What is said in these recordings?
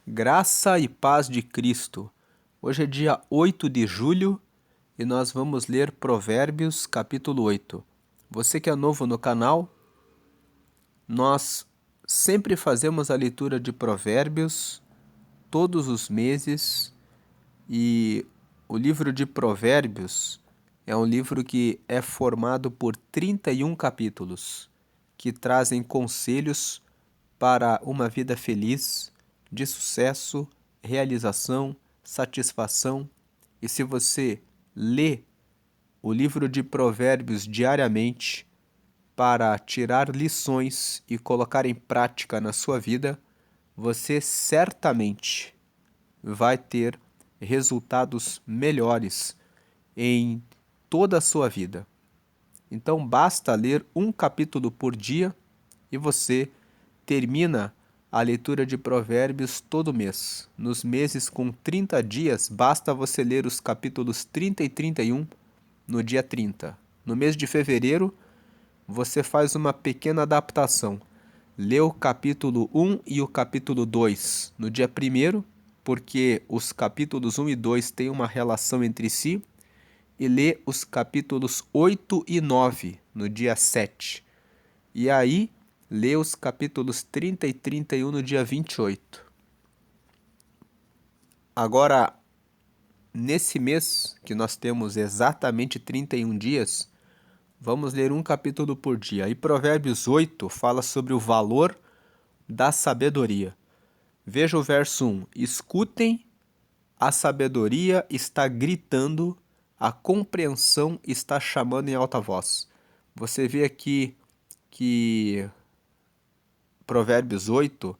Graça e paz de Cristo. Hoje é dia 8 de julho e nós vamos ler Provérbios, capítulo 8. Você que é novo no canal, nós sempre fazemos a leitura de Provérbios todos os meses e o livro de Provérbios é um livro que é formado por 31 capítulos que trazem conselhos para uma vida feliz, de sucesso, realização, satisfação. E se você lê o livro de Provérbios diariamente para tirar lições e colocar em prática na sua vida, você certamente vai ter resultados melhores em toda a sua vida. Então basta ler um capítulo por dia e você termina a leitura de Provérbios todo mês. Nos meses com 30 dias, basta você ler os capítulos 30 e 31 no dia 30. No mês de fevereiro, você faz uma pequena adaptação. Lê o capítulo 1 e o capítulo 2 no dia 1º, porque os capítulos 1 e 2 têm uma relação entre si, e lê os capítulos 8 e 9 no dia 7. E aí, lê os capítulos 30 e 31 no dia 28. Agora, nesse mês, que nós temos exatamente 31 dias, vamos ler um capítulo por dia. E Provérbios 8 fala sobre o valor da sabedoria. Veja o verso 1. Escutem, a sabedoria está gritando, a compreensão está chamando em alta voz. Você vê aqui que Provérbios 8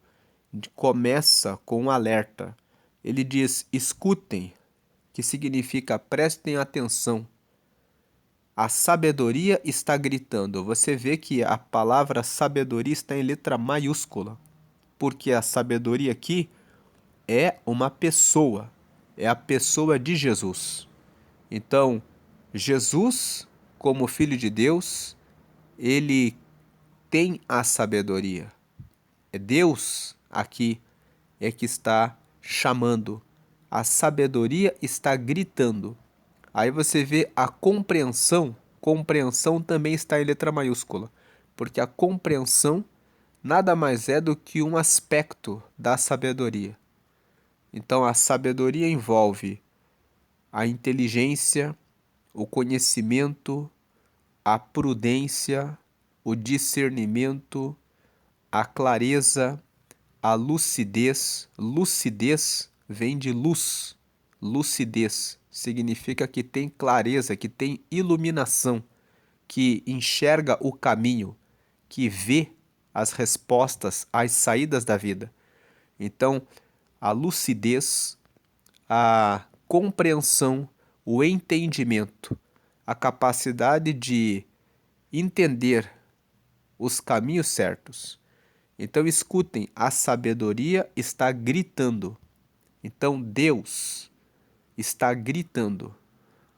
começa com um alerta. Ele diz: escutem, que significa prestem atenção. A sabedoria está gritando. Você vê que a palavra sabedoria está em letra maiúscula, porque a sabedoria aqui é uma pessoa, é a pessoa de Jesus. Então, Jesus, como Filho de Deus, ele tem a sabedoria. É Deus aqui é que está chamando. A sabedoria está gritando. Aí você vê a compreensão. Compreensão também está em letra maiúscula, porque a compreensão nada mais é do que um aspecto da sabedoria. Então a sabedoria envolve a inteligência, o conhecimento, a prudência, o discernimento, a clareza, a lucidez. Lucidez vem de luz. Lucidez significa que tem clareza, que tem iluminação, que enxerga o caminho, que vê as respostas, as saídas da vida. Então, a lucidez, a compreensão, o entendimento, a capacidade de entender os caminhos certos. Então escutem, a sabedoria está gritando. Então Deus está gritando.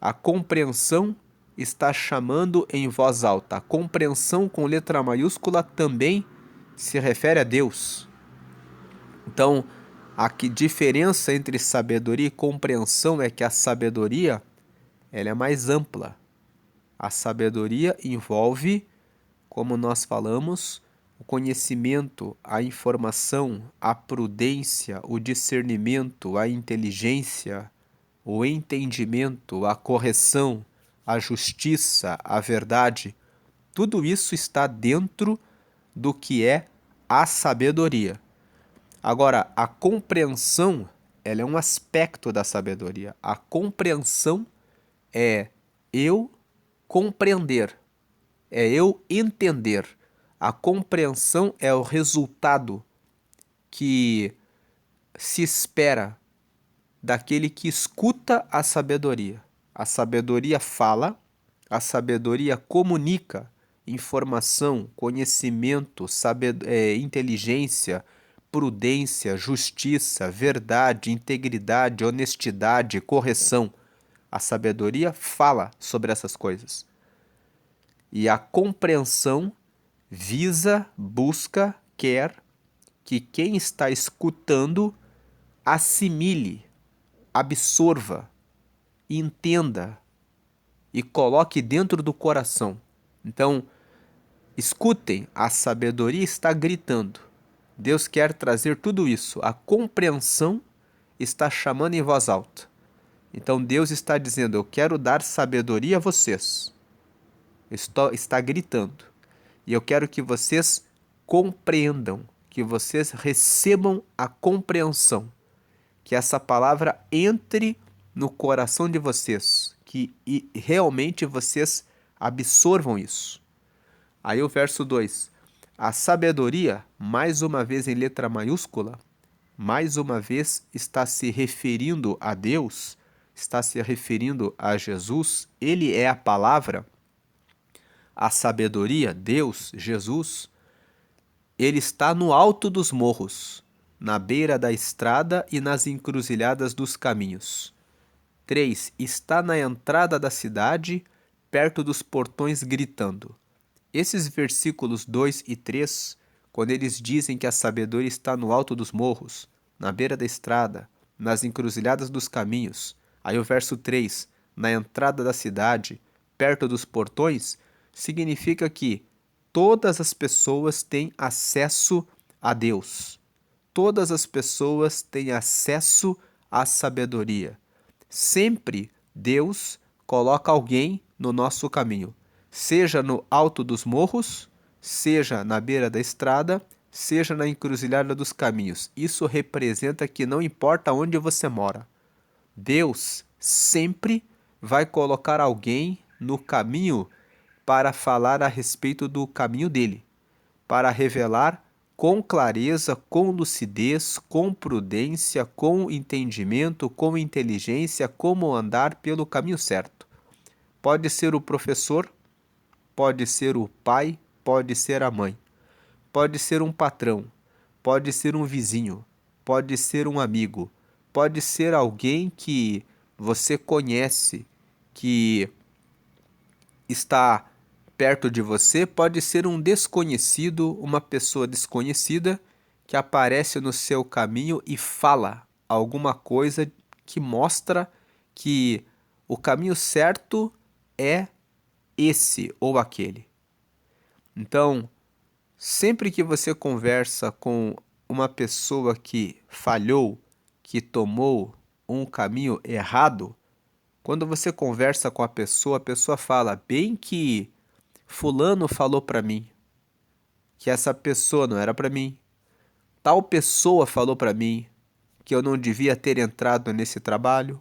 A compreensão está chamando em voz alta. A compreensão com letra maiúscula também se refere a Deus. Então, a que diferença entre sabedoria e compreensão é que a sabedoria ela é mais ampla. A sabedoria envolve, como nós falamos, o conhecimento, a informação, a prudência, o discernimento, a inteligência, o entendimento, a correção, a justiça, a verdade. Tudo isso está dentro do que é a sabedoria. Agora, a compreensão, ela é um aspecto da sabedoria. A compreensão é eu compreender, é eu entender. A compreensão é o resultado que se espera daquele que escuta a sabedoria. A sabedoria fala, a sabedoria comunica informação, conhecimento, inteligência, prudência, justiça, verdade, integridade, honestidade, correção. A sabedoria fala sobre essas coisas. E a compreensão visa, busca, quer que quem está escutando assimile, absorva, entenda e coloque dentro do coração. Então, escutem, a sabedoria está gritando. Deus quer trazer tudo isso. A compreensão está chamando em voz alta. Então Deus está dizendo: eu quero dar sabedoria a vocês. Está gritando. E eu quero que vocês compreendam, que vocês recebam a compreensão. Que essa palavra entre no coração de vocês, que realmente vocês absorvam isso. Aí o verso 2. A sabedoria, mais uma vez em letra maiúscula, mais uma vez está se referindo a Deus, está se referindo a Jesus. Ele é a palavra, a sabedoria, Deus, Jesus. Ele está no alto dos morros, na beira da estrada e nas encruzilhadas dos caminhos. 3. Está na entrada da cidade, perto dos portões, gritando. Esses versículos 2 e 3, quando eles dizem que a sabedoria está no alto dos morros, na beira da estrada, nas encruzilhadas dos caminhos, aí o verso 3, na entrada da cidade, perto dos portões, significa que todas as pessoas têm acesso a Deus. Todas as pessoas têm acesso à sabedoria. Sempre Deus coloca alguém no nosso caminho, seja no alto dos morros, seja na beira da estrada, seja na encruzilhada dos caminhos. Isso representa que não importa onde você mora, Deus sempre vai colocar alguém no caminho para falar a respeito do caminho dele, para revelar com clareza, com lucidez, com prudência, com entendimento, com inteligência, como andar pelo caminho certo. Pode ser o professor, pode ser o pai, pode ser a mãe, pode ser um patrão, pode ser um vizinho, pode ser um amigo, pode ser alguém que você conhece, que está perto de você, pode ser um desconhecido, uma pessoa desconhecida que aparece no seu caminho e fala alguma coisa que mostra que o caminho certo é esse ou aquele. Então, sempre que você conversa com uma pessoa que falhou, que tomou um caminho errado, quando você conversa com a pessoa fala: bem que fulano falou para mim que essa pessoa não era para mim. Tal pessoa falou para mim que eu não devia ter entrado nesse trabalho.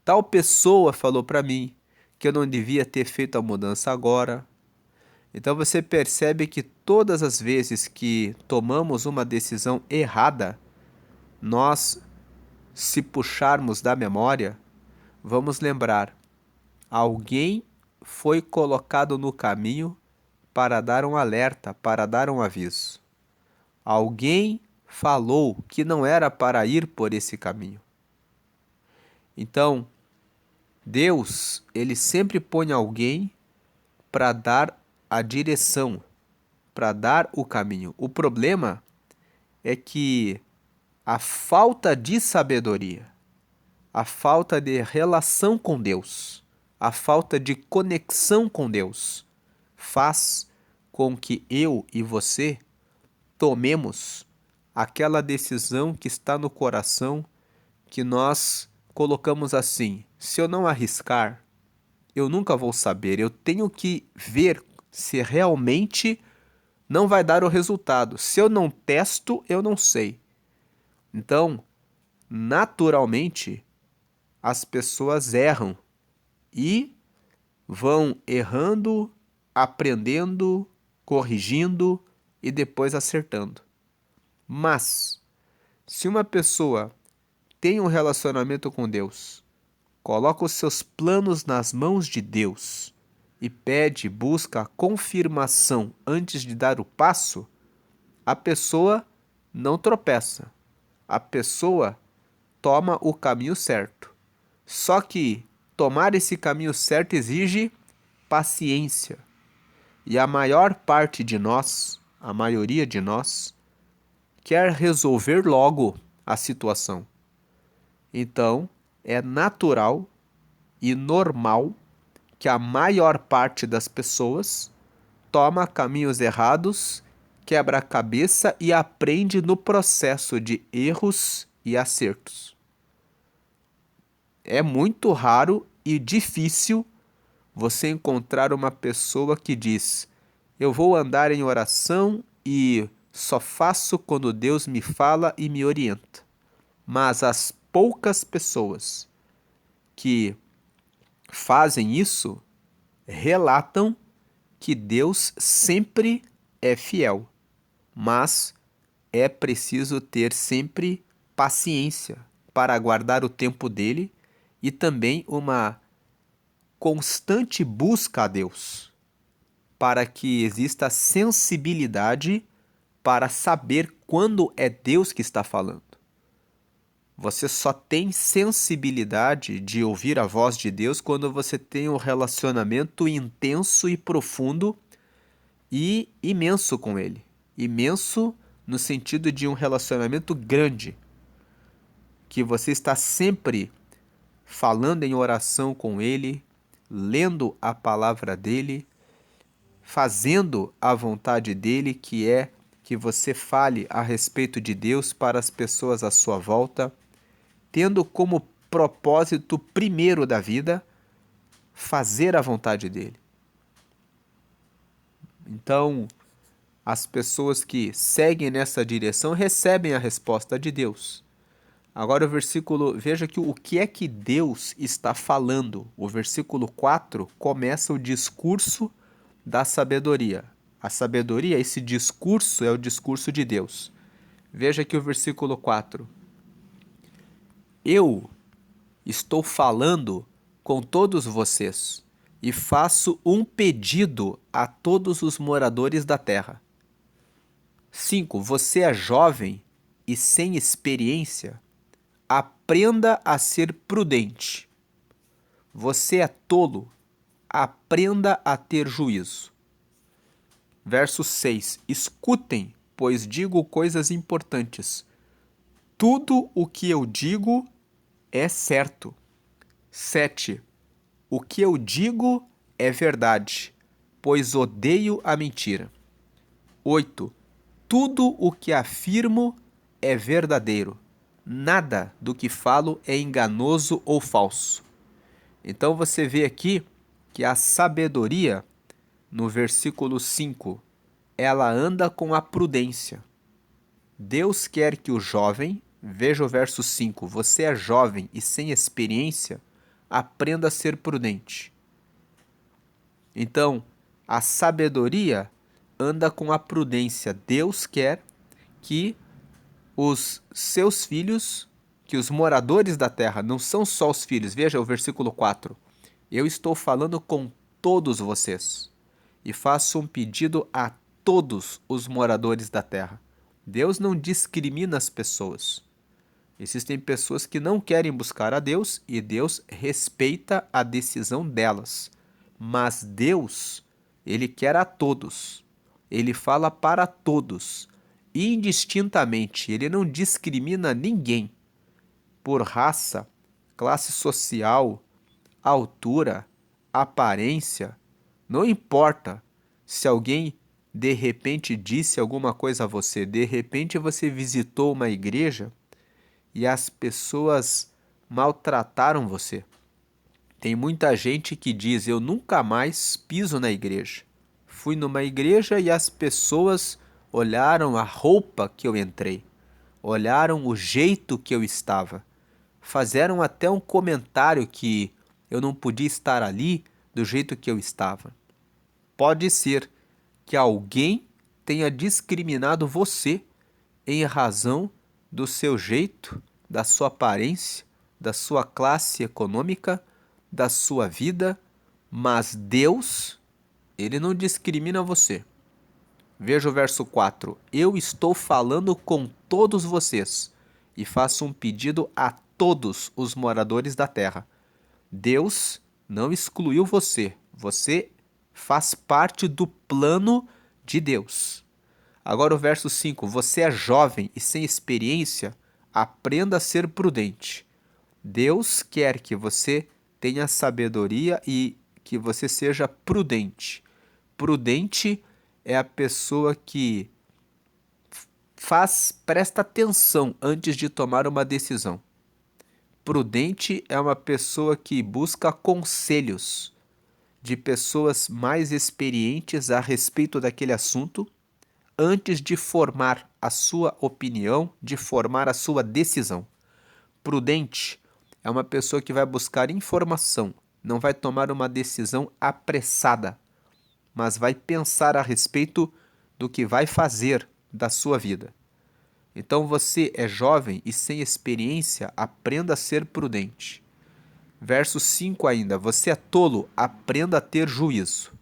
Tal pessoa falou para mim que eu não devia ter feito a mudança agora. Então você percebe que todas as vezes que tomamos uma decisão errada, nós, se puxarmos da memória, vamos lembrar: alguém foi colocado no caminho para dar um alerta, para dar um aviso. Alguém falou que não era para ir por esse caminho. Então, Deus, ele sempre põe alguém para dar a direção, para dar o caminho. O problema é que a falta de sabedoria, a falta de relação com Deus, a falta de conexão com Deus, faz com que eu e você tomemos aquela decisão que está no coração, que nós colocamos assim: se eu não arriscar, eu nunca vou saber, eu tenho que ver se realmente não vai dar o resultado. Se eu não testo, eu não sei. Então, naturalmente, as pessoas erram e vão errando, aprendendo, corrigindo e depois acertando. Mas, se uma pessoa tem um relacionamento com Deus, coloca os seus planos nas mãos de Deus e pede, busca a confirmação antes de dar o passo, a pessoa não tropeça. A pessoa toma o caminho certo. Só que tomar esse caminho certo exige paciência. E a maior parte de nós, a maioria de nós, quer resolver logo a situação. Então, é natural e normal que a maior parte das pessoas toma caminhos errados, quebra a cabeça e aprende no processo de erros e acertos. É muito raro e difícil você encontrar uma pessoa que diz: eu vou andar em oração e só faço quando Deus me fala e me orienta. Mas as poucas pessoas que fazem isso relatam que Deus sempre é fiel, mas é preciso ter sempre paciência para aguardar o tempo dele e também uma constante busca a Deus, para que exista sensibilidade para saber quando é Deus que está falando. Você só tem sensibilidade de ouvir a voz de Deus quando você tem um relacionamento intenso e profundo e imenso com Ele. Imenso no sentido de um relacionamento grande, que você está sempre falando em oração com Ele, lendo a palavra dEle, fazendo a vontade dEle, que é que você fale a respeito de Deus para as pessoas à sua volta, tendo como propósito primeiro da vida fazer a vontade dEle. Então, as pessoas que seguem nessa direção recebem a resposta de Deus. Agora o versículo, veja que o que é que Deus está falando. O versículo 4 começa o discurso da sabedoria. A sabedoria, esse discurso é o discurso de Deus. Veja aqui o versículo 4. Eu estou falando com todos vocês e faço um pedido a todos os moradores da terra. 5. Você é jovem e sem experiência? Aprenda a ser prudente. Você é tolo? Aprenda a ter juízo. Verso 6. Escutem, pois digo coisas importantes. Tudo o que eu digo é certo. 7. O que eu digo é verdade, pois odeio a mentira. 8. Tudo o que afirmo é verdadeiro. Nada do que falo é enganoso ou falso. Então você vê aqui que a sabedoria, no versículo 5, ela anda com a prudência. Deus quer que o jovem, veja o verso 5, você é jovem e sem experiência, aprenda a ser prudente. Então, a sabedoria anda com a prudência. Deus quer que os seus filhos, que os moradores da terra, não são só os filhos. Veja o versículo 4. Eu estou falando com todos vocês e faço um pedido a todos os moradores da terra. Deus não discrimina as pessoas. Existem pessoas que não querem buscar a Deus e Deus respeita a decisão delas. Mas Deus, Ele quer a todos. Ele fala para todos, indistintamente. Ele não discrimina ninguém por raça, classe social, altura, aparência. Não importa se alguém de repente disse alguma coisa a você, de repente você visitou uma igreja e as pessoas maltrataram você. Tem muita gente que diz: eu nunca mais piso na igreja. Fui numa igreja e as pessoas olharam a roupa que eu entrei, olharam o jeito que eu estava, fizeram até um comentário que eu não podia estar ali do jeito que eu estava. Pode ser que alguém tenha discriminado você em razão do seu jeito, da sua aparência, da sua classe econômica, da sua vida, mas Deus, Ele não discrimina você. Veja o verso 4. Eu estou falando com todos vocês e faço um pedido a todos os moradores da terra. Deus não excluiu você. Você faz parte do plano de Deus. Agora o verso 5. Você é jovem e sem experiência? Aprenda a ser prudente. Deus quer que você tenha sabedoria e que você seja prudente. Prudente é a pessoa que presta atenção antes de tomar uma decisão. Prudente é uma pessoa que busca conselhos de pessoas mais experientes a respeito daquele assunto antes de formar a sua opinião, de formar a sua decisão. Prudente é uma pessoa que vai buscar informação, não vai tomar uma decisão apressada, mas vai pensar a respeito do que vai fazer da sua vida. Então você é jovem e sem experiência, aprenda a ser prudente. Verso 5 ainda, você é tolo, aprenda a ter juízo.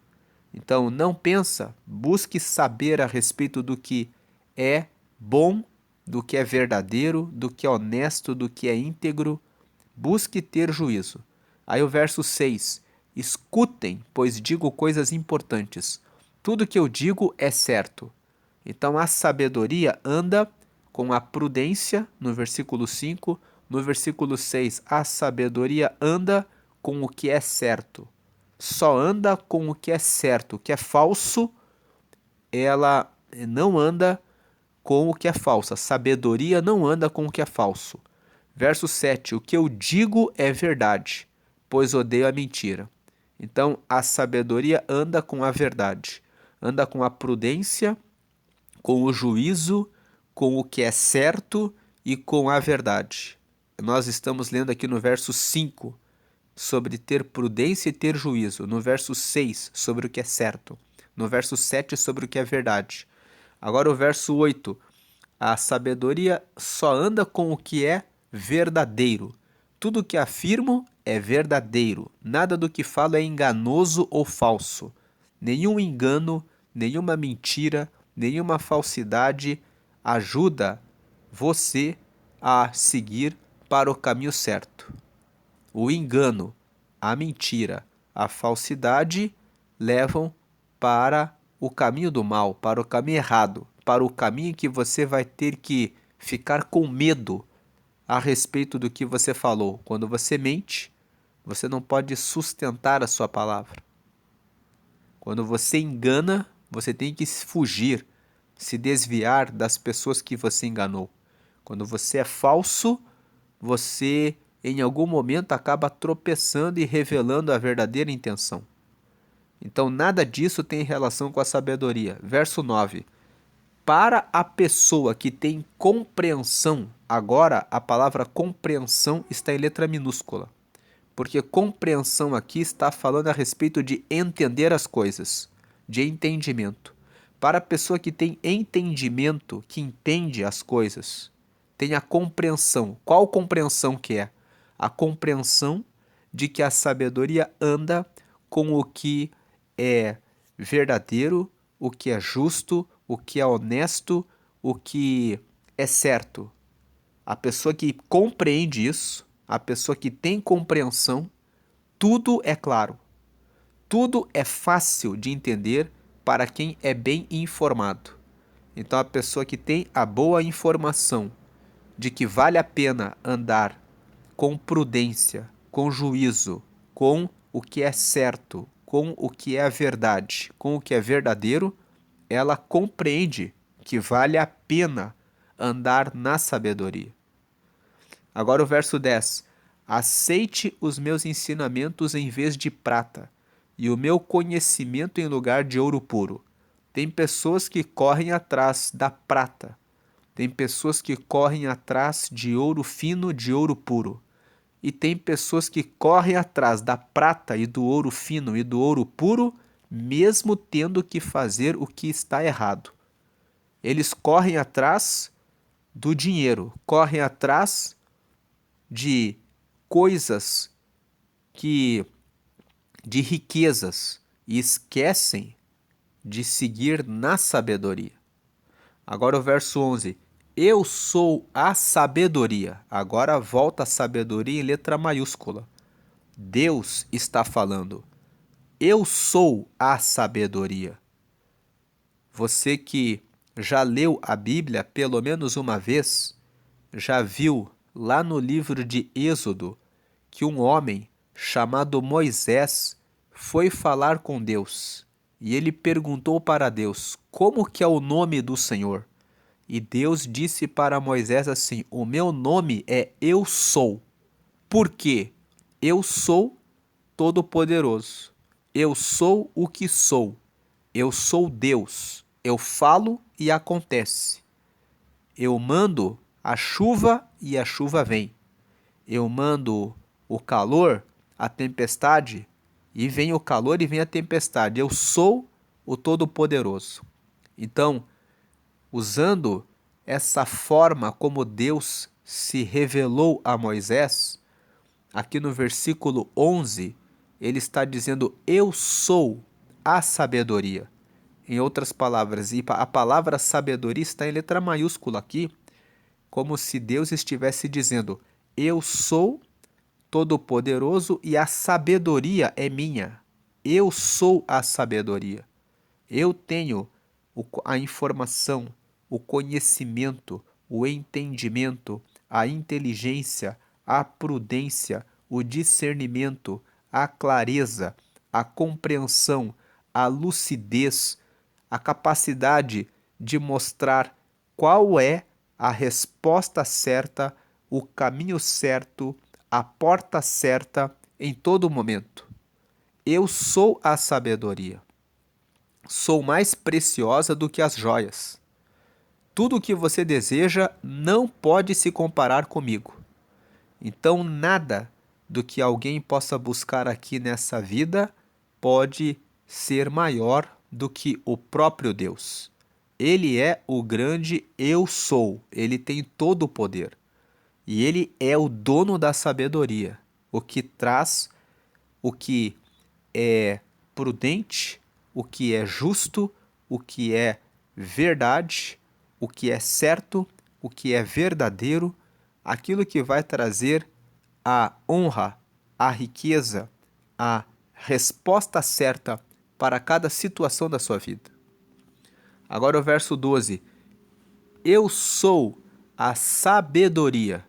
Então não pensa, busque saber a respeito do que é bom, do que é verdadeiro, do que é honesto, do que é íntegro. Busque ter juízo. Aí o verso 6, escutem, pois digo coisas importantes. Tudo que eu digo é certo. Então a sabedoria anda com a prudência, no versículo 5. No versículo 6, a sabedoria anda com o que é certo. Só anda com o que é certo. O que é falso, ela não anda com o que é falso. A sabedoria não anda com o que é falso. Verso 7, o que eu digo é verdade, pois odeio a mentira. Então, a sabedoria anda com a verdade, anda com a prudência, com o juízo, com o que é certo e com a verdade. Nós estamos lendo aqui no verso 5 sobre ter prudência e ter juízo, no verso 6 sobre o que é certo, no verso 7 sobre o que é verdade. Agora o verso 8, a sabedoria só anda com o que é verdadeiro. Tudo o que afirmo é verdadeiro, nada do que falo é enganoso ou falso. Nenhum engano, nenhuma mentira, nenhuma falsidade ajuda você a seguir para o caminho certo. O engano, a mentira, a falsidade levam para o caminho do mal, para o caminho errado, para o caminho que você vai ter que ficar com medo a respeito do que você falou. Quando você mente, você não pode sustentar a sua palavra. Quando você engana, você tem que fugir, se desviar das pessoas que você enganou. Quando você é falso, você em algum momento acaba tropeçando e revelando a verdadeira intenção. Então nada disso tem relação com a sabedoria. Verso 9. Para a pessoa que tem compreensão, agora a palavra compreensão está em letra minúscula, porque compreensão aqui está falando a respeito de entender as coisas, de entendimento. Para a pessoa que tem entendimento, que entende as coisas, tem a compreensão. Qual compreensão que é? A compreensão de que a sabedoria anda com o que é verdadeiro, o que é justo, o que é honesto, o que é certo. A pessoa que compreende isso, a pessoa que tem compreensão, tudo é claro. Tudo é fácil de entender para quem é bem informado. Então, a pessoa que tem a boa informação de que vale a pena andar com prudência, com juízo, com o que é certo, com o que é a verdade, com o que é verdadeiro, ela compreende que vale a pena andar na sabedoria. Agora o verso 10. Aceite os meus ensinamentos em vez de prata, e o meu conhecimento em lugar de ouro puro. Tem pessoas que correm atrás da prata. Tem pessoas que correm atrás de ouro fino, de ouro puro. E tem pessoas que correm atrás da prata e do ouro fino e do ouro puro, mesmo tendo que fazer o que está errado. Eles correm atrás do dinheiro, correm atrás de coisas de riquezas e esquecem de seguir na sabedoria. Agora o verso 11. Eu sou a sabedoria. Agora volta a sabedoria em letra maiúscula. Deus está falando. Eu sou a sabedoria. Você que já leu a Bíblia pelo menos uma vez, já viu lá no livro de Êxodo, que um homem chamado Moisés foi falar com Deus. E ele perguntou para Deus: como que é o nome do Senhor? E Deus disse para Moisés assim: o meu nome é Eu Sou. Por quê? Eu sou todo-poderoso. Eu sou o que sou. Eu sou Deus. Eu falo e acontece. Eu mando a chuva e a chuva vem. Eu mando o calor, a tempestade, e vem o calor e vem a tempestade. Eu sou o Todo-Poderoso. Então, usando essa forma como Deus se revelou a Moisés, aqui no versículo 11, ele está dizendo: eu sou a sabedoria. Em outras palavras, e a palavra sabedoria está em letra maiúscula aqui, como se Deus estivesse dizendo: eu sou todo-poderoso e a sabedoria é minha. Eu sou a sabedoria. Eu tenho a informação, o conhecimento, o entendimento, a inteligência, a prudência, o discernimento, a clareza, a compreensão, a lucidez, a capacidade de mostrar qual é a resposta certa, o caminho certo, a porta certa em todo momento. Eu sou a sabedoria. Sou mais preciosa do que as joias. Tudo o que você deseja não pode se comparar comigo. Então, nada do que alguém possa buscar aqui nessa vida pode ser maior do que o próprio Deus. Ele é o grande Eu Sou. Ele tem todo o poder. E ele é o dono da sabedoria, o que traz o que é prudente, o que é justo, o que é verdade, o que é certo, o que é verdadeiro, aquilo que vai trazer a honra, a riqueza, a resposta certa para cada situação da sua vida. Agora o verso 12. Eu sou a sabedoria.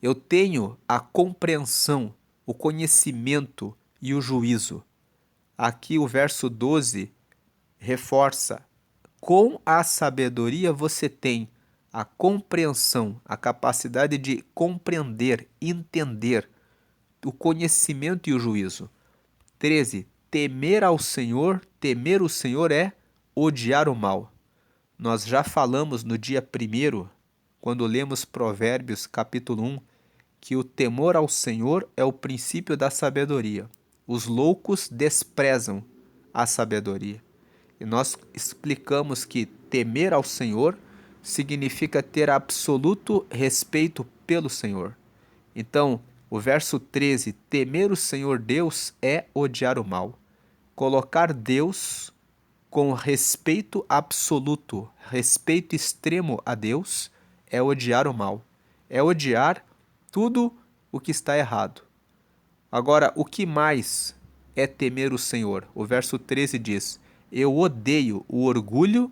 Eu tenho a compreensão, o conhecimento e o juízo. Aqui o verso 12 reforça: com a sabedoria você tem a compreensão, a capacidade de compreender, entender, o conhecimento e o juízo. 13. Temer o Senhor é odiar o mal. Nós já falamos no dia 1º, quando lemos Provérbios capítulo 1, que o temor ao Senhor é o princípio da sabedoria. Os loucos desprezam a sabedoria. E nós explicamos que temer ao Senhor significa ter absoluto respeito pelo Senhor. Então, o verso 13, temer o Senhor Deus é odiar o mal. Colocar Deus com respeito absoluto, respeito extremo a Deus, é odiar o mal. É odiar tudo o que está errado. Agora, o que mais é temer o Senhor? O verso 13 diz: eu odeio o orgulho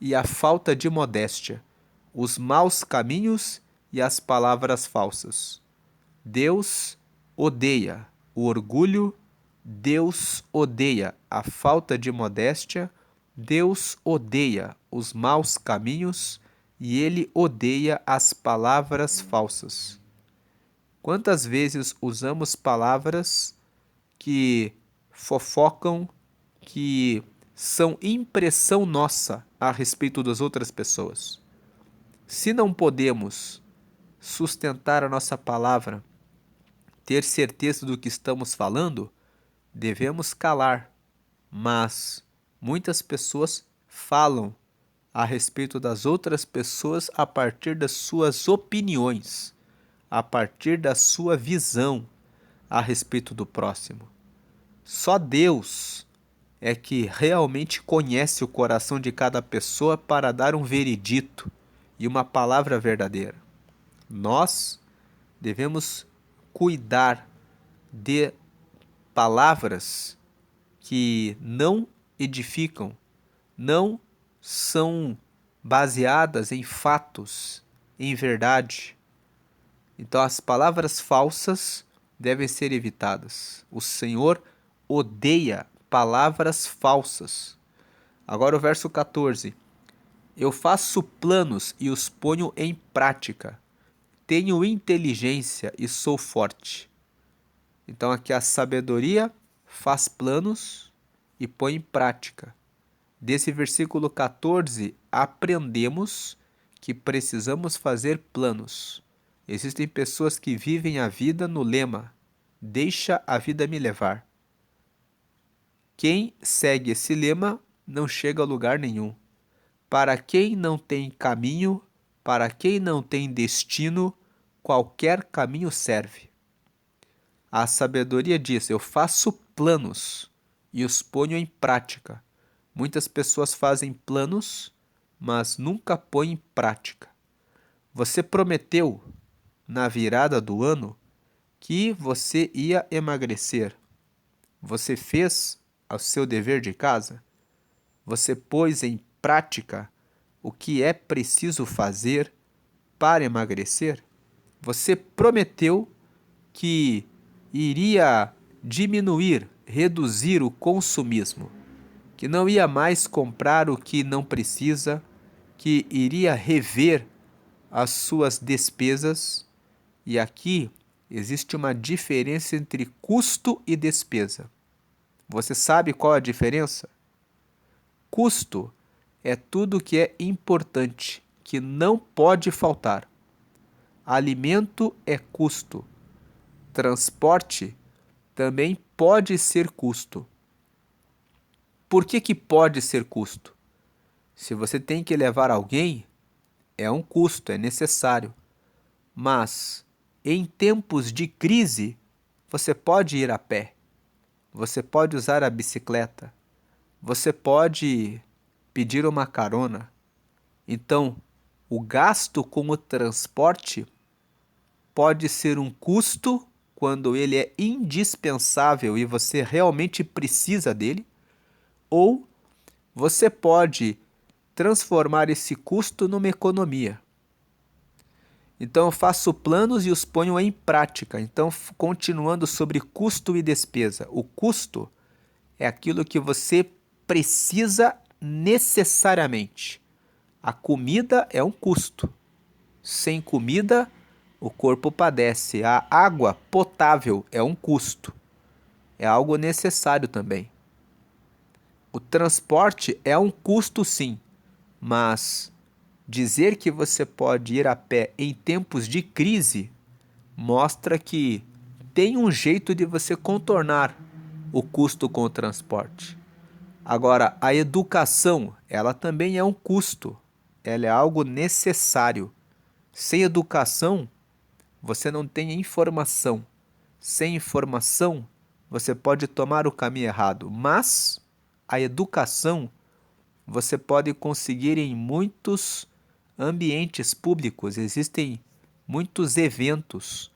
e a falta de modéstia, os maus caminhos e as palavras falsas. Deus odeia o orgulho, Deus odeia a falta de modéstia, Deus odeia os maus caminhos e ele odeia as palavras falsas. Quantas vezes usamos palavras que fofocam, que são impressão nossa a respeito das outras pessoas? Se não podemos sustentar a nossa palavra, ter certeza do que estamos falando, devemos calar. Mas muitas pessoas falam a respeito das outras pessoas a partir das suas opiniões, a partir da sua visão a respeito do próximo. Só Deus é que realmente conhece o coração de cada pessoa para dar um veredito e uma palavra verdadeira. Nós devemos cuidar de palavras que não edificam, não são baseadas em fatos, em verdade. Então as palavras falsas devem ser evitadas. O Senhor odeia palavras falsas. Agora o verso 14. Eu faço planos e os ponho em prática. Tenho inteligência e sou forte. Então aqui a sabedoria faz planos e põe em prática. Desse versículo 14, aprendemos que precisamos fazer planos. Existem pessoas que vivem a vida no lema: deixa a vida me levar. Quem segue esse lema não chega a lugar nenhum. Para quem não tem caminho, para quem não tem destino, qualquer caminho serve. A sabedoria diz: eu faço planos e os ponho em prática. Muitas pessoas fazem planos, mas nunca põem em prática. Você prometeu na virada do ano que você ia emagrecer. Você fez o seu dever de casa? Você pôs em prática o que é preciso fazer para emagrecer? Você prometeu que iria diminuir, reduzir o consumismo, que não ia mais comprar o que não precisa, que iria rever as suas despesas. E aqui existe uma diferença entre custo e despesa. Você sabe qual é a diferença? Custo é tudo que é importante, que não pode faltar. Alimento é custo. Transporte também pode ser custo. Por que pode ser custo? Se você tem que levar alguém, é um custo, é necessário. Mas em tempos de crise, você pode ir a pé. Você pode usar a bicicleta. Você pode pedir uma carona. Então, o gasto com o transporte pode ser um custo quando ele é indispensável e você realmente precisa dele, ou você pode transformar esse custo numa economia. Então eu faço planos e os ponho em prática. Então, continuando sobre custo e despesa. O custo é aquilo que você precisa necessariamente. A comida é um custo. Sem comida, o corpo padece. A água potável é um custo. É algo necessário também. O transporte é um custo, sim, mas dizer que você pode ir a pé em tempos de crise mostra que tem um jeito de você contornar o custo com o transporte. Agora, a educação, ela também é um custo. Ela é algo necessário. Sem educação, você não tem informação. Sem informação, você pode tomar o caminho errado. Mas a educação você pode conseguir em muitos ambientes públicos. Existem muitos eventos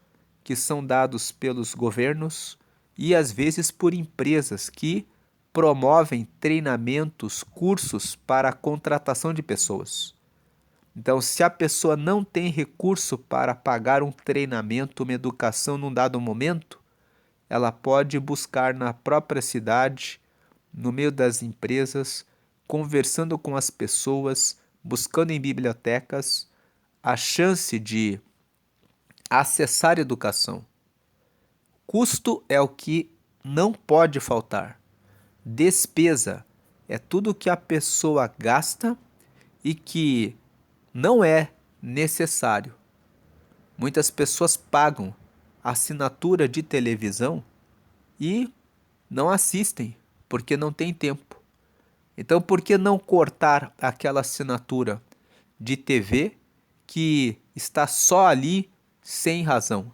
que são dados pelos governos e às vezes por empresas que promovem treinamentos, cursos para a contratação de pessoas. Então, se a pessoa não tem recurso para pagar um treinamento, uma educação num dado momento, ela pode buscar na própria cidade, no meio das empresas, conversando com as pessoas, buscando em bibliotecas, a chance de acessar educação. Custo é o que não pode faltar. Despesa é tudo que a pessoa gasta e que não é necessário. Muitas pessoas pagam assinatura de televisão e não assistem porque não tem tempo. Então, por que não cortar aquela assinatura de TV que está só ali sem razão?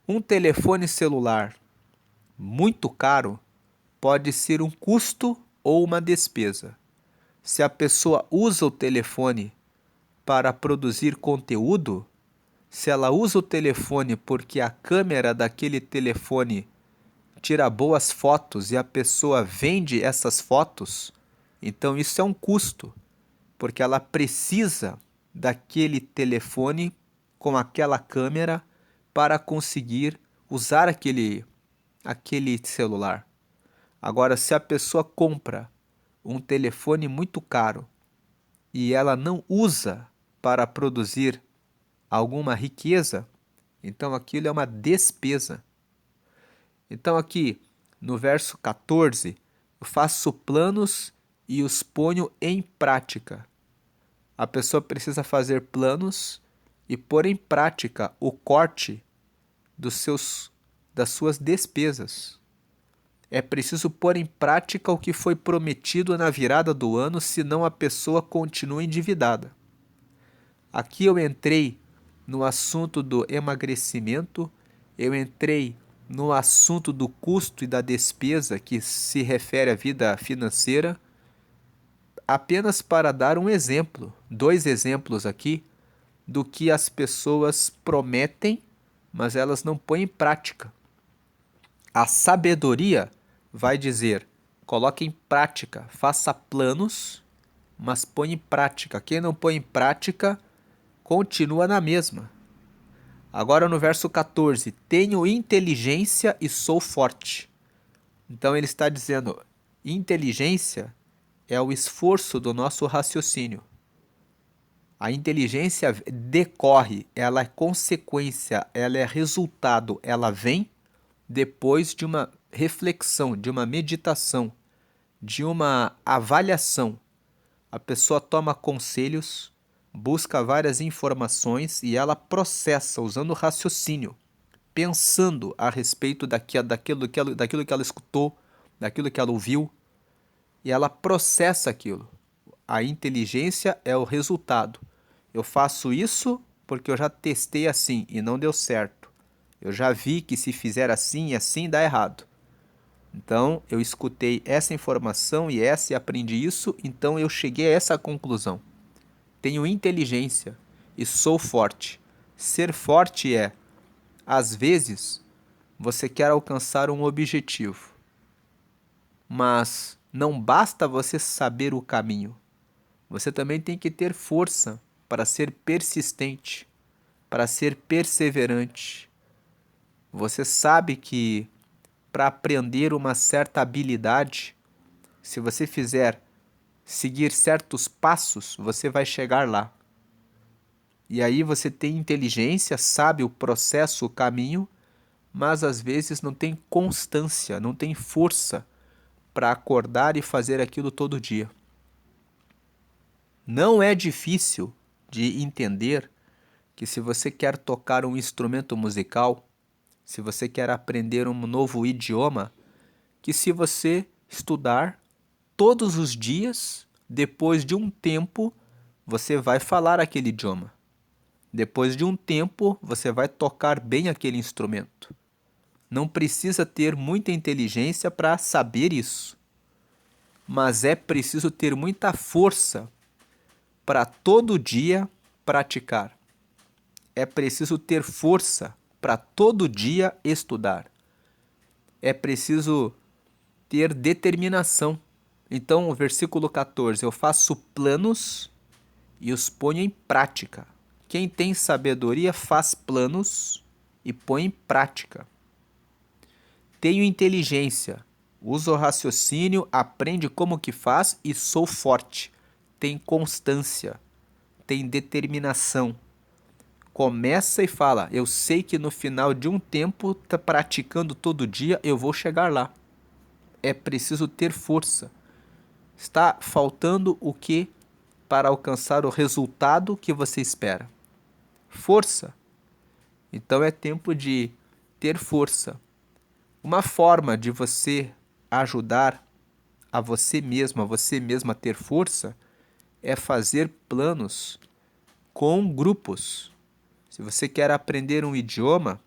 Um telefone celular muito caro pode ser um custo ou uma despesa. Se a pessoa usa o telefone para produzir conteúdo, se ela usa o telefone porque a câmera daquele telefone tira boas fotos e a pessoa vende essas fotos, então isso é um custo, porque ela precisa daquele telefone com aquela câmera para conseguir usar aquele celular. Agora, se a pessoa compra um telefone muito caro e ela não usa para produzir alguma riqueza, então aquilo é uma despesa. Então aqui no verso 14, eu faço planos e os ponho em prática. A pessoa precisa fazer planos e pôr em prática o corte das suas despesas. É preciso pôr em prática o que foi prometido na virada do ano, senão a pessoa continua endividada. Aqui eu entrei no assunto do emagrecimento, eu entrei no assunto do custo e da despesa que se refere à vida financeira, apenas para dar um exemplo, dois exemplos aqui, do que as pessoas prometem, mas elas não põem em prática. A sabedoria vai dizer: coloque em prática, faça planos, mas põe em prática. Quem não põe em prática, continua na mesma. Agora no verso 14: tenho inteligência e sou forte. Então ele está dizendo: inteligência é o esforço do nosso raciocínio. A inteligência decorre, ela é consequência, ela é resultado, ela vem depois de uma reflexão, de uma meditação, de uma avaliação. A pessoa toma conselhos, busca várias informações e ela processa usando o raciocínio, pensando a respeito daquilo que ela escutou, daquilo que ela ouviu, e ela processa aquilo. A inteligência é o resultado. Eu faço isso porque eu já testei assim e não deu certo. Eu já vi que se fizer assim e assim dá errado. Então eu escutei essa informação e aprendi isso, então eu cheguei a essa conclusão. Tenho inteligência e sou forte. Ser forte é, às vezes, você quer alcançar um objetivo, mas não basta você saber o caminho. Você também tem que ter força para ser persistente, para ser perseverante. Você sabe que para aprender uma certa habilidade, se você fizer seguir certos passos, você vai chegar lá. E aí você tem inteligência, sabe o processo, o caminho, mas às vezes não tem constância, não tem força para acordar e fazer aquilo todo dia. Não é difícil de entender que se você quer tocar um instrumento musical, se você quer aprender um novo idioma, que se você estudar todos os dias, depois de um tempo, você vai falar aquele idioma. Depois de um tempo, você vai tocar bem aquele instrumento. Não precisa ter muita inteligência para saber isso, mas é preciso ter muita força para todo dia praticar. É preciso ter força para todo dia estudar. É preciso ter determinação. Então, o versículo 14: eu faço planos e os ponho em prática. Quem tem sabedoria faz planos e põe em prática. Tenho inteligência, uso o raciocínio, aprende como que faz e sou forte. Tem constância, tem determinação. Começa e fala: eu sei que no final de um tempo, praticando todo dia, eu vou chegar lá. É preciso ter força. Está faltando o que para alcançar o resultado que você espera? Força. Então é tempo de ter força. Uma forma de você ajudar a você mesmo, a você mesma a ter força, é fazer planos com grupos. Se você quer aprender um idioma,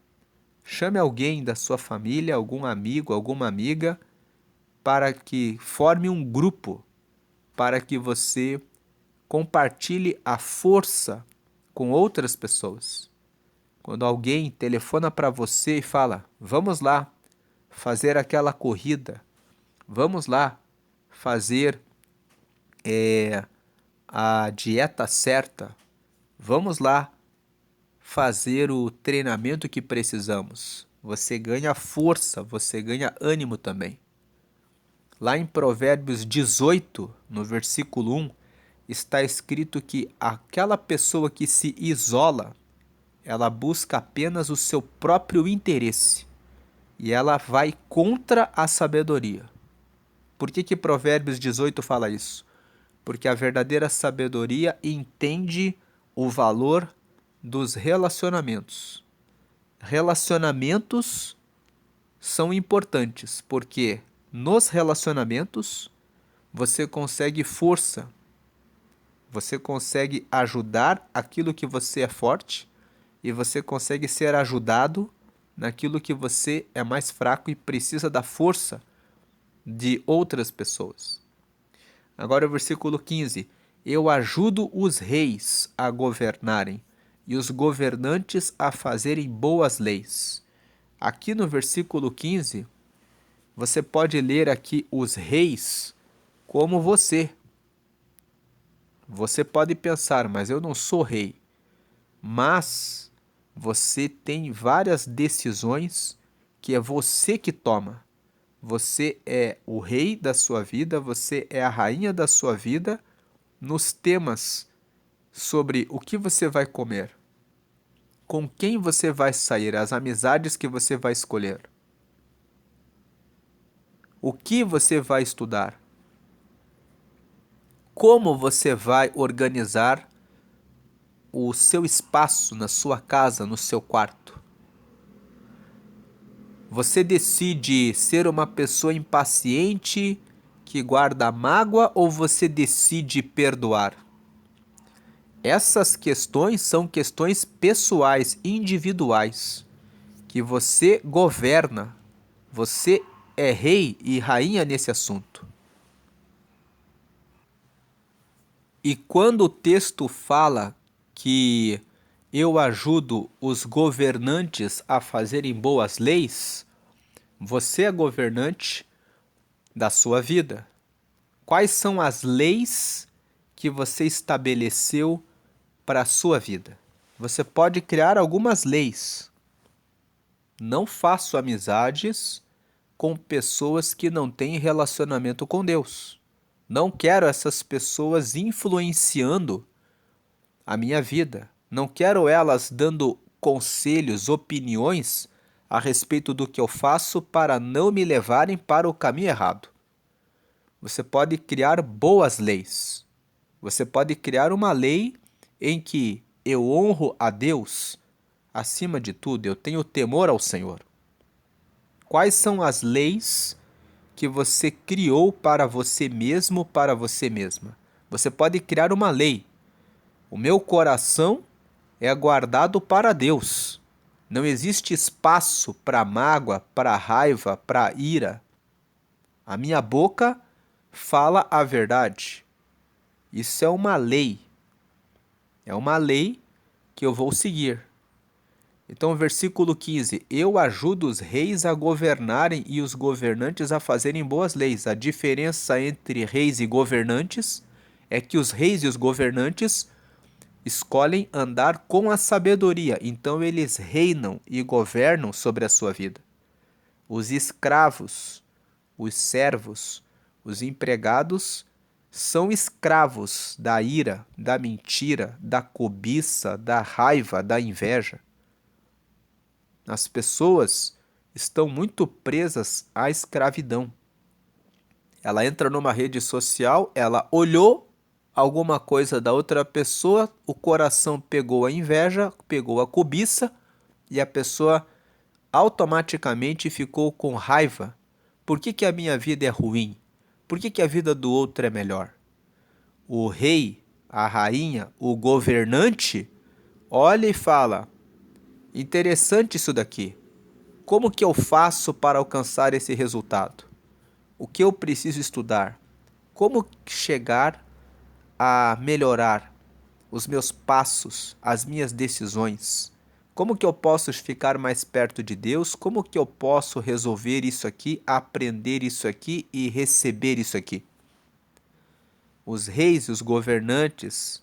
chame alguém da sua família, algum amigo, alguma amiga, para que forme um grupo, para que você compartilhe a força com outras pessoas. Quando alguém telefona para você e fala: vamos lá fazer aquela corrida, vamos lá fazer a dieta certa, Vamos lá fazer o treinamento que precisamos. Você ganha força, você ganha ânimo também. Lá em Provérbios 18, no versículo 1, está escrito que aquela pessoa que se isola, ela busca apenas o seu próprio interesse e ela vai contra a sabedoria. Por que Provérbios 18 fala isso? Porque a verdadeira sabedoria entende o valor dos relacionamentos. Relacionamentos são importantes, porque nos relacionamentos você consegue força, você consegue ajudar aquilo que você é forte e você consegue ser ajudado naquilo que você é mais fraco e precisa da força de outras pessoas. Agora o versículo 15. Eu ajudo os reis a governarem e os governantes a fazerem boas leis. Aqui no versículo 15, você pode ler aqui os reis como você. Você pode pensar, mas eu não sou rei. Mas você tem várias decisões que é você que toma. Você é o rei da sua vida, você é a rainha da sua vida nos temas sobre o que você vai comer, com quem você vai sair, as amizades que você vai escolher, o que você vai estudar, como você vai organizar o seu espaço na sua casa, no seu quarto. Você decide ser uma pessoa impaciente que guarda mágoa ou você decide perdoar? Essas questões são questões pessoais, individuais, que você governa. Você é rei e rainha nesse assunto. E quando o texto fala que eu ajudo os governantes a fazerem boas leis, você é governante da sua vida. Quais são as leis que você estabeleceu para a sua vida? Você pode criar algumas leis. Não faço amizades com pessoas que não têm relacionamento com Deus. Não quero essas pessoas influenciando a minha vida. Não quero elas dando conselhos, opiniões a respeito do que eu faço para não me levarem para o caminho errado. Você pode criar boas leis. Você pode criar uma lei em que eu honro a Deus acima de tudo, eu tenho temor ao Senhor. Quais são as leis que você criou para você mesmo, para você mesma? Você pode criar uma lei. O meu coração é guardado para Deus. Não existe espaço para mágoa, para raiva, para ira. A minha boca fala a verdade. Isso é uma lei. É uma lei que eu vou seguir. Então, versículo 15: eu ajudo os reis a governarem e os governantes a fazerem boas leis. A diferença entre reis e governantes é que os reis e os governantes escolhem andar com a sabedoria, então eles reinam e governam sobre a sua vida. Os escravos, os servos, os empregados são escravos da ira, da mentira, da cobiça, da raiva, da inveja. As pessoas estão muito presas à escravidão. Ela entra numa rede social, ela olhou alguma coisa da outra pessoa, o coração pegou a inveja, pegou a cobiça e a pessoa automaticamente ficou com raiva. Por que a minha vida é ruim? Por que a vida do outro é melhor? O rei, a rainha, o governante olha e fala: interessante isso daqui. Como que eu faço para alcançar esse resultado? O que eu preciso estudar? Como chegar a melhorar os meus passos, as minhas decisões? Como que eu posso ficar mais perto de Deus? Como que eu posso resolver isso aqui, aprender isso aqui e receber isso aqui? Os reis e os governantes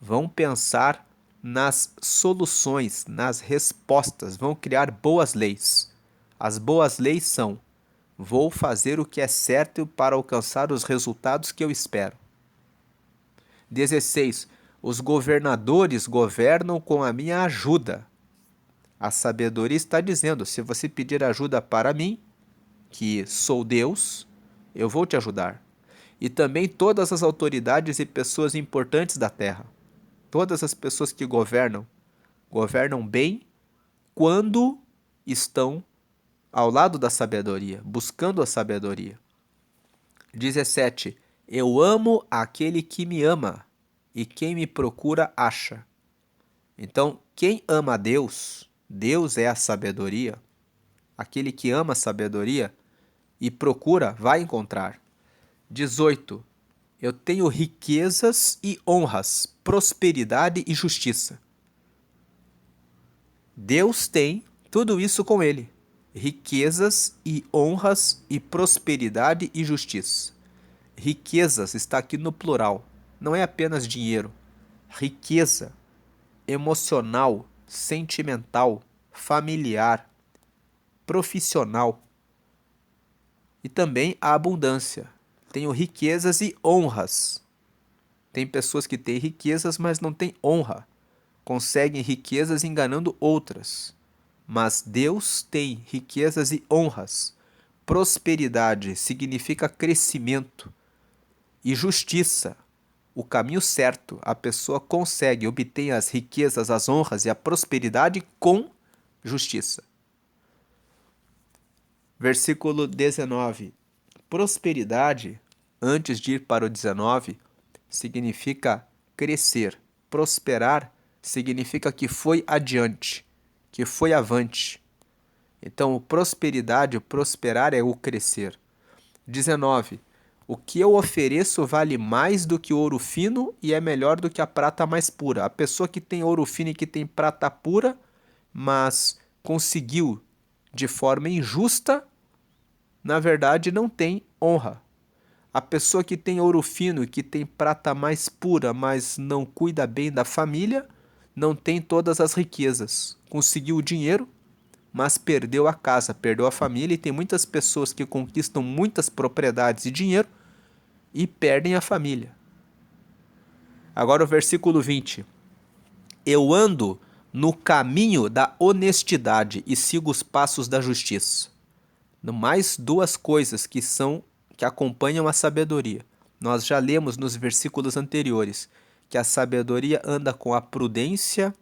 vão pensar nas soluções, nas respostas, vão criar boas leis. As boas leis são: vou fazer o que é certo para alcançar os resultados que eu espero. 16. Os governadores governam com a minha ajuda. A sabedoria está dizendo: se você pedir ajuda para mim, que sou Deus, eu vou te ajudar. E também todas as autoridades e pessoas importantes da terra. Todas as pessoas que governam, governam bem quando estão ao lado da sabedoria, buscando a sabedoria. 17. Eu amo aquele que me ama, e quem me procura acha. Então, quem ama a Deus, Deus é a sabedoria. Aquele que ama a sabedoria e procura, vai encontrar. 18. Eu tenho riquezas e honras, prosperidade e justiça. Deus tem tudo isso com ele. Riquezas e honras e prosperidade e justiça. Riquezas está aqui no plural, não é apenas dinheiro. Riqueza emocional, sentimental, familiar, profissional. E também a abundância. Tenho riquezas e honras. Tem pessoas que têm riquezas, mas não têm honra. Conseguem riquezas enganando outras. Mas Deus tem riquezas e honras. Prosperidade significa crescimento. E justiça, o caminho certo. A pessoa consegue obter as riquezas, as honras e a prosperidade com justiça. Versículo 19. Prosperidade, antes de ir para o 19, significa crescer. Prosperar significa que foi adiante, que foi avante. Então, prosperidade, o prosperar é o crescer. 19. O que eu ofereço vale mais do que ouro fino e é melhor do que a prata mais pura. A pessoa que tem ouro fino e que tem prata pura, mas conseguiu de forma injusta, na verdade não tem honra. A pessoa que tem ouro fino e que tem prata mais pura, mas não cuida bem da família, não tem todas as riquezas. Conseguiu o dinheiro, mas perdeu a casa, perdeu a família, e tem muitas pessoas que conquistam muitas propriedades e dinheiro e perdem a família. Agora o versículo 20. Eu ando no caminho da honestidade e sigo os passos da justiça. Mais duas coisas que acompanham a sabedoria. Nós já lemos nos versículos anteriores que a sabedoria anda com a prudência,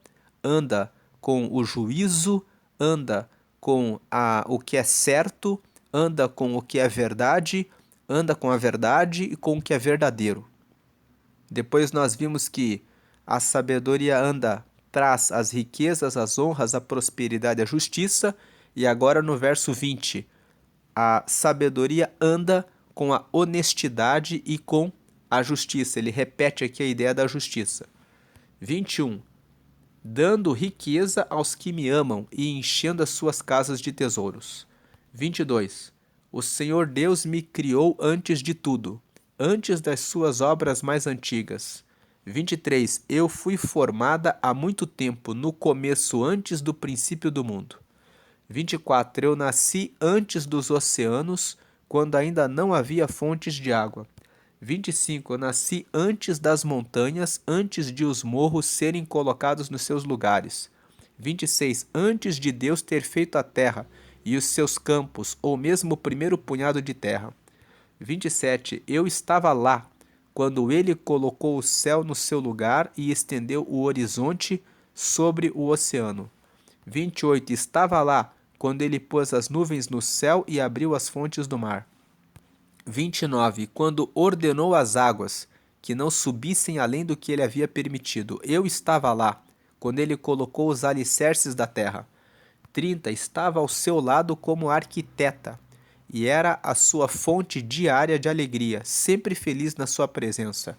anda com o juízo, anda com o que é certo, anda com o que é verdade, anda com a verdade e com o que é verdadeiro. Depois nós vimos que a sabedoria traz as riquezas, as honras, a prosperidade e a justiça. E agora no verso 20, a sabedoria anda com a honestidade e com a justiça. Ele repete aqui a ideia da justiça. 21. Dando riqueza aos que me amam e enchendo as suas casas de tesouros. 22. O Senhor Deus me criou antes de tudo, antes das suas obras mais antigas. 23. Eu fui formada há muito tempo, no começo, antes do princípio do mundo. 24. Eu nasci antes dos oceanos, quando ainda não havia fontes de água. 25. Eu nasci antes das montanhas, antes de os morros serem colocados nos seus lugares. 26. Antes de Deus ter feito a terra e os seus campos, ou mesmo o primeiro punhado de terra. 27. Eu estava lá, quando ele colocou o céu no seu lugar e estendeu o horizonte sobre o oceano. 28. Estava lá, quando ele pôs as nuvens no céu e abriu as fontes do mar. 29. Quando ordenou as águas que não subissem além do que ele havia permitido. Eu estava lá, quando ele colocou os alicerces da terra. 30. Estava ao seu lado como arquiteta, e era a sua fonte diária de alegria, sempre feliz na sua presença.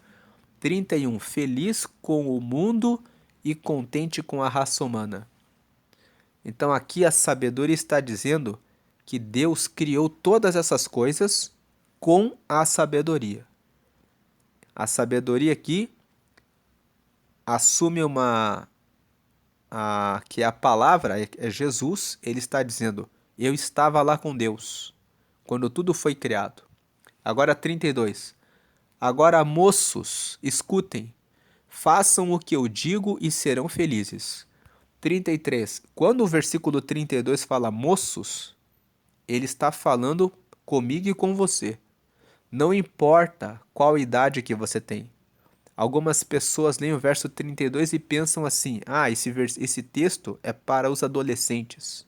31. Feliz com o mundo e contente com a raça humana. Então aqui a sabedoria está dizendo que Deus criou todas essas coisas com a sabedoria. A sabedoria aqui assume que a palavra é Jesus, ele está dizendo: eu estava lá com Deus, quando tudo foi criado. Agora 32. Agora, moços, escutem, façam o que eu digo e serão felizes. 33. Quando o versículo 32 fala moços, ele está falando comigo e com você. Não importa qual idade que você tem. Algumas pessoas leem o verso 32 e pensam assim: ah, esse texto é para os adolescentes,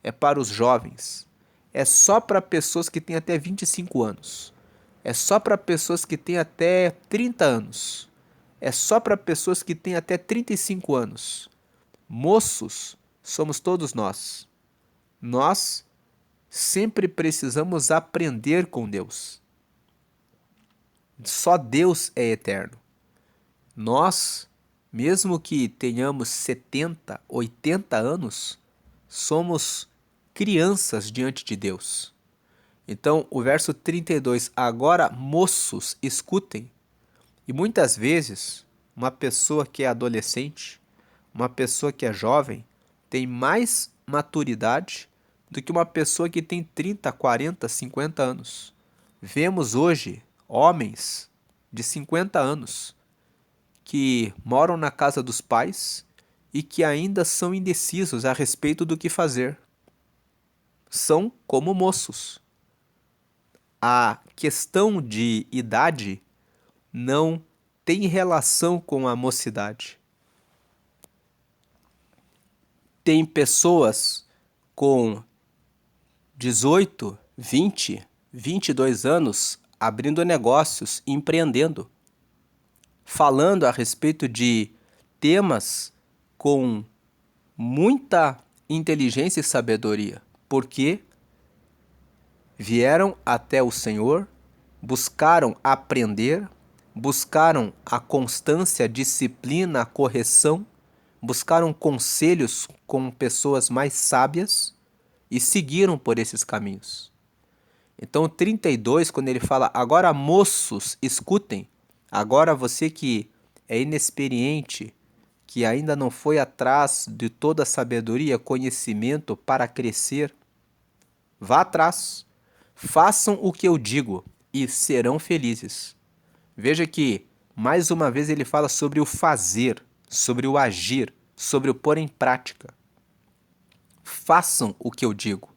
é para os jovens, é só para pessoas que têm até 25 anos, é só para pessoas que têm até 30 anos, é só para pessoas que têm até 35 anos. Moços somos todos nós. Nós sempre precisamos aprender com Deus. Só Deus é eterno. Nós, mesmo que tenhamos 70, 80 anos, somos crianças diante de Deus. Então, o verso 32, agora moços, escutem. E muitas vezes, uma pessoa que é adolescente, uma pessoa que é jovem, tem mais maturidade do que uma pessoa que tem 30, 40, 50 anos. Vemos hoje homens de 50 anos que moram na casa dos pais e que ainda são indecisos a respeito do que fazer. São como moços. A questão de idade não tem relação com a mocidade. Tem pessoas com 18, 20, 22 anos abrindo negócios, empreendendo, falando a respeito de temas com muita inteligência e sabedoria, porque vieram até o Senhor, buscaram aprender, buscaram a constância, a disciplina, a correção, buscaram conselhos com pessoas mais sábias e seguiram por esses caminhos. Então, o 32, quando ele fala, agora moços, escutem, agora você que é inexperiente, que ainda não foi atrás de toda a sabedoria, conhecimento para crescer, vá atrás, façam o que eu digo e serão felizes. Veja que, mais uma vez, ele fala sobre o fazer, sobre o agir, sobre o pôr em prática. Façam o que eu digo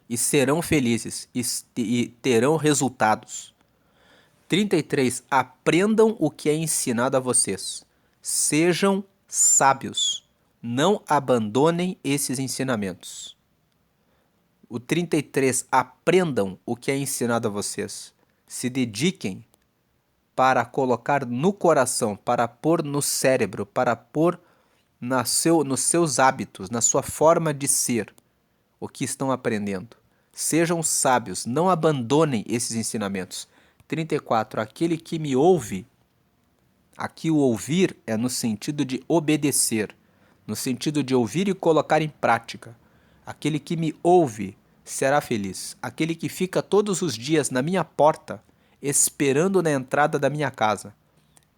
e serão felizes e terão resultados. 33. Aprendam o que é ensinado a vocês. Sejam sábios. Não abandonem esses ensinamentos. O 33. Aprendam o que é ensinado a vocês. Se dediquem para colocar no coração, para pôr no cérebro, para pôr nos seus hábitos, na sua forma de ser, o que estão aprendendo. Sejam sábios, não abandonem esses ensinamentos. 34. Aquele que me ouve, aqui o ouvir é no sentido de obedecer, no sentido de ouvir e colocar em prática. Aquele que me ouve será feliz. Aquele que fica todos os dias na minha porta, esperando na entrada da minha casa.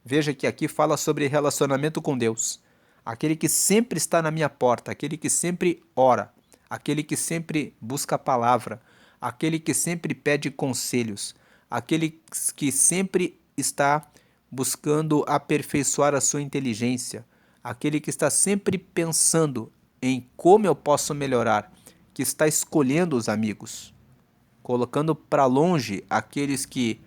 Veja que aqui fala sobre relacionamento com Deus. Aquele que sempre está na minha porta, aquele que sempre ora, aquele que sempre busca a palavra, aquele que sempre pede conselhos, aquele que sempre está buscando aperfeiçoar a sua inteligência, aquele que está sempre pensando em como eu posso melhorar, que está escolhendo os amigos, colocando para longe aqueles que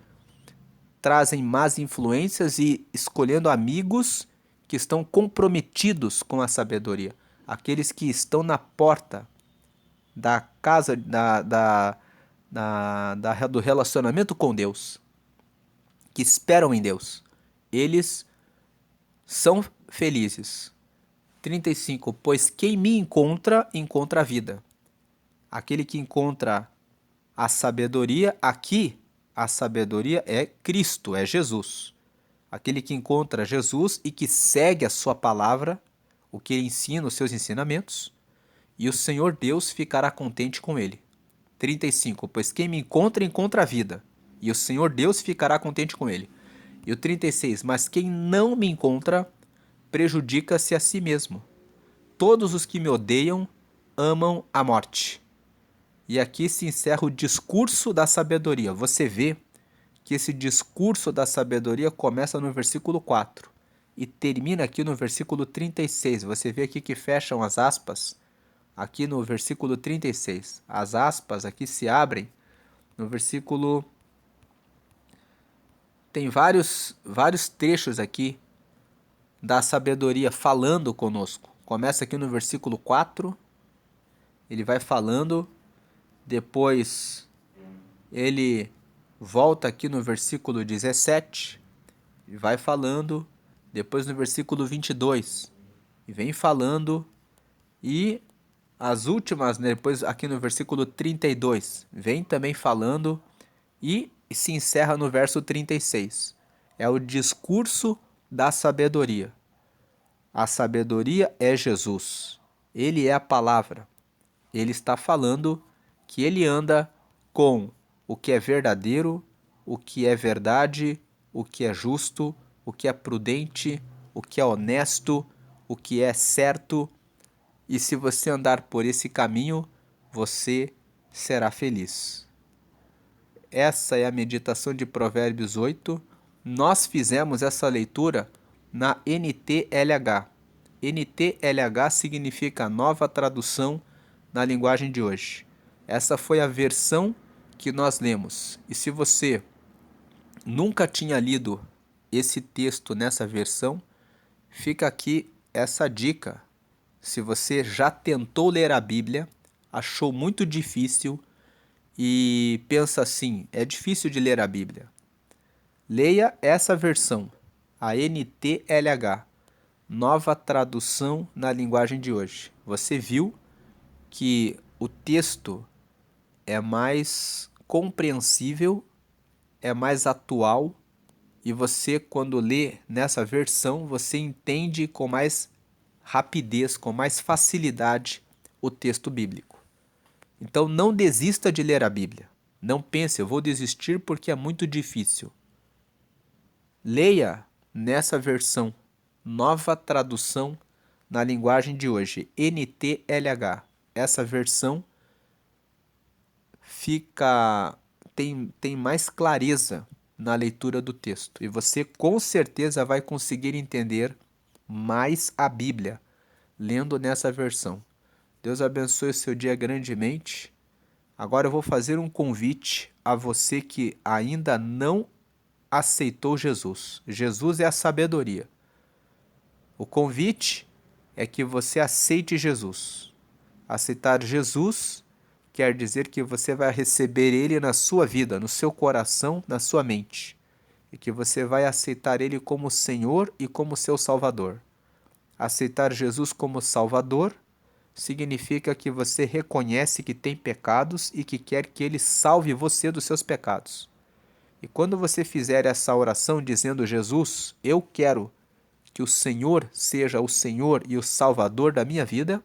trazem más influências e escolhendo amigos que estão comprometidos com a sabedoria, aqueles que estão na porta da casa do relacionamento com Deus, que esperam em Deus. Eles são felizes. 35. Pois quem me encontra, encontra a vida. Aquele que encontra a sabedoria, aqui a sabedoria é Cristo, é Jesus. Aquele que encontra Jesus e que segue a sua palavra, o que ele ensina, os seus ensinamentos, e o Senhor Deus ficará contente com ele. 35. Pois quem me encontra, encontra a vida, e o Senhor Deus ficará contente com ele. E o 36. Mas quem não me encontra, prejudica-se a si mesmo. Todos os que me odeiam amam a morte. E aqui se encerra o discurso da sabedoria. Você vê que esse discurso da sabedoria começa no versículo 4 e termina aqui no versículo 36. Você vê aqui que fecham as aspas, aqui no versículo 36. As aspas aqui se abrem no versículo... Tem vários trechos aqui da sabedoria falando conosco. Começa aqui no versículo 4, ele vai falando, depois ele volta aqui no versículo 17, e vai falando, depois no versículo 22, e vem falando, e as últimas, né, depois aqui no versículo 32, vem também falando, e se encerra no verso 36. É o discurso da sabedoria. A sabedoria é Jesus. Ele é a palavra. Ele está falando que ele anda com o que é verdadeiro, o que é verdade, o que é justo, o que é prudente, o que é honesto, o que é certo. E se você andar por esse caminho, você será feliz. Essa é a meditação de Provérbios 8. Nós fizemos essa leitura na NTLH. NTLH significa Nova Tradução na Linguagem de Hoje. Essa foi a versão que nós lemos. E se você nunca tinha lido esse texto nessa versão, fica aqui essa dica. Se você já tentou ler a Bíblia, achou muito difícil e pensa assim, é difícil de ler a Bíblia, leia essa versão, a NTLH, Nova Tradução na Linguagem de Hoje. Você viu que o texto é mais compreensível, é mais atual, e você, quando lê nessa versão, você entende com mais rapidez, com mais facilidade o texto bíblico. Então não desista de ler a Bíblia. Não pense, eu vou desistir porque é muito difícil. Leia nessa versão, Nova Tradução na Linguagem de Hoje, NTLH. Essa versão tem mais clareza na leitura do texto e você com certeza vai conseguir entender mais a Bíblia lendo nessa versão. Deus abençoe o seu dia grandemente. Agora eu vou fazer um convite a você que ainda não aceitou Jesus. Jesus é a sabedoria. O convite é que você aceite Jesus. Aceitar Jesus quer dizer que você vai receber Ele na sua vida, no seu coração, na sua mente. E que você vai aceitar Ele como Senhor e como seu Salvador. Aceitar Jesus como Salvador significa que você reconhece que tem pecados e que quer que Ele salve você dos seus pecados. E quando você fizer essa oração dizendo: Jesus, eu quero que o Senhor seja o Senhor e o Salvador da minha vida,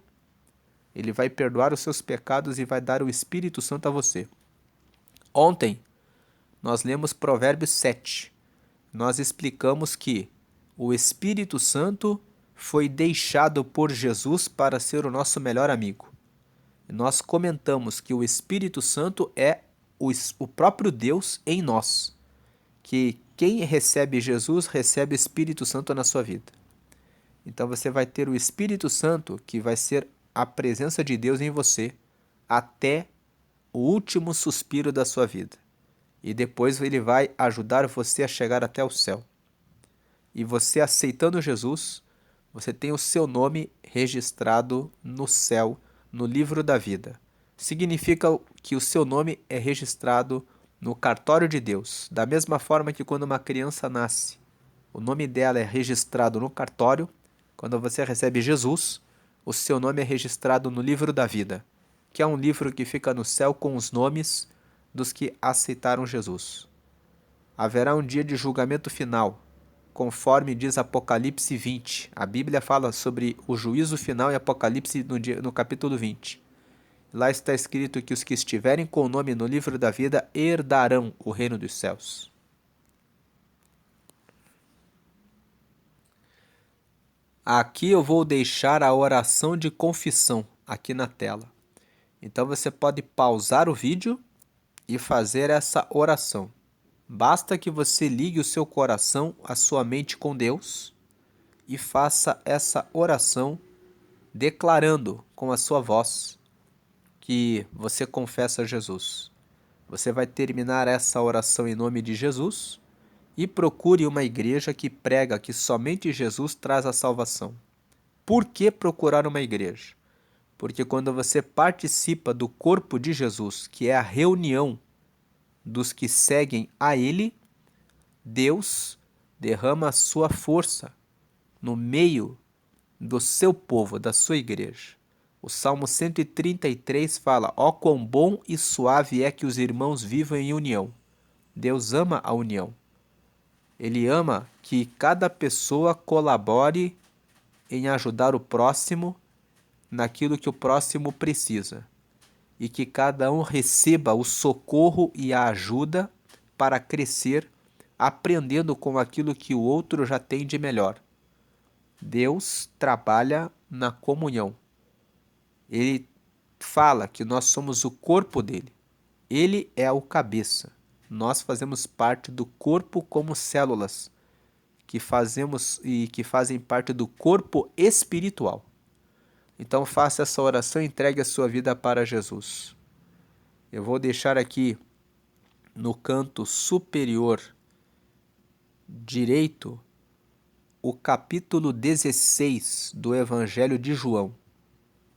Ele vai perdoar os seus pecados e vai dar o Espírito Santo a você. Ontem, nós lemos Provérbios 7. Nós explicamos que o Espírito Santo foi deixado por Jesus para ser o nosso melhor amigo. Nós comentamos que o Espírito Santo é o próprio Deus em nós. Que quem recebe Jesus recebe o Espírito Santo na sua vida. Então você vai ter o Espírito Santo que vai ser a presença de Deus em você até o último suspiro da sua vida. E depois ele vai ajudar você a chegar até o céu. E você aceitando Jesus, você tem o seu nome registrado no céu, no livro da vida. Significa que o seu nome é registrado no cartório de Deus. Da mesma forma que quando uma criança nasce, o nome dela é registrado no cartório. Quando você recebe Jesus, o seu nome é registrado no livro da vida, que é um livro que fica no céu com os nomes dos que aceitaram Jesus. Haverá um dia de julgamento final, conforme diz Apocalipse 20. A Bíblia fala sobre o juízo final em Apocalipse no capítulo 20. Lá está escrito que os que estiverem com o nome no livro da vida herdarão o reino dos céus. Aqui eu vou deixar a oração de confissão aqui na tela. Então você pode pausar o vídeo e fazer essa oração. Basta que você ligue o seu coração, a sua mente com Deus e faça essa oração declarando com a sua voz que você confessa Jesus. Você vai terminar essa oração em nome de Jesus e procure uma igreja que prega que somente Jesus traz a salvação. Por que procurar uma igreja? Porque quando você participa do corpo de Jesus, que é a reunião dos que seguem a Ele, Deus derrama a sua força no meio do seu povo, da sua igreja. O Salmo 133 fala: ó quão bom e suave é que os irmãos vivam em união. Deus ama a união. Ele ama que cada pessoa colabore em ajudar o próximo naquilo que o próximo precisa e que cada um receba o socorro e a ajuda para crescer, aprendendo com aquilo que o outro já tem de melhor. Deus trabalha na comunhão. Ele fala que nós somos o corpo dele. Ele é o cabeça. Nós fazemos parte do corpo como células que fazem parte do corpo espiritual. Então faça essa oração e entregue a sua vida para Jesus. Eu vou deixar aqui no canto superior direito o capítulo 16 do Evangelho de João.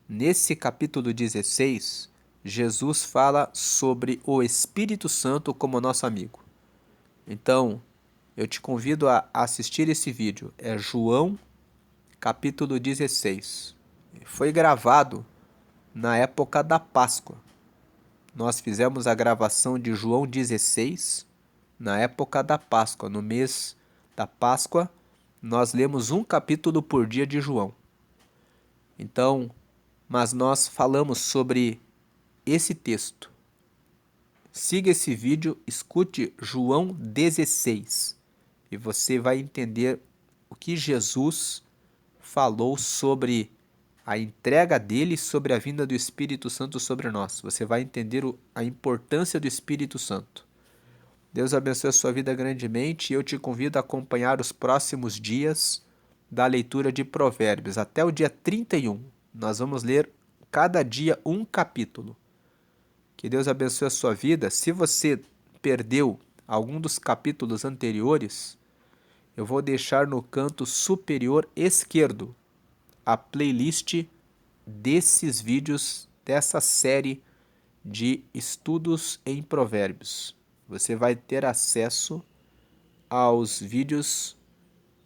Nesse capítulo 16, Jesus fala sobre o Espírito Santo como nosso amigo. Então, eu te convido a assistir esse vídeo. É João, capítulo 16. Foi gravado na época da Páscoa. Nós fizemos a gravação de João 16 na época da Páscoa. No mês da Páscoa, nós lemos um capítulo por dia de João. Então, mas nós falamos sobre esse texto. Siga esse vídeo, escute João 16 e você vai entender o que Jesus falou sobre a entrega dele, sobre a vinda do Espírito Santo sobre nós. Você vai entender a importância do Espírito Santo. Deus abençoe a sua vida grandemente e eu te convido a acompanhar os próximos dias da leitura de Provérbios. Até o dia 31, nós vamos ler cada dia um capítulo. Que Deus abençoe a sua vida. Se você perdeu algum dos capítulos anteriores, eu vou deixar no canto superior esquerdo a playlist desses vídeos, dessa série de estudos em Provérbios. Você vai ter acesso aos vídeos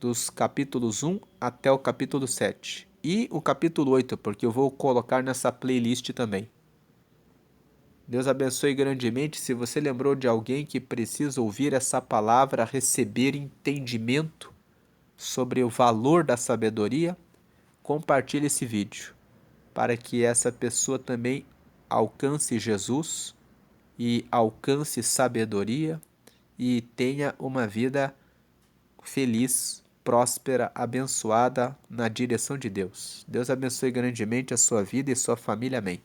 dos capítulos 1 até o capítulo 7. E o capítulo 8, porque eu vou colocar nessa playlist também. Deus abençoe grandemente. Se você lembrou de alguém que precisa ouvir essa palavra, receber entendimento sobre o valor da sabedoria, compartilhe esse vídeo para que essa pessoa também alcance Jesus e alcance sabedoria e tenha uma vida feliz, próspera, abençoada na direção de Deus. Deus abençoe grandemente a sua vida e sua família. Amém.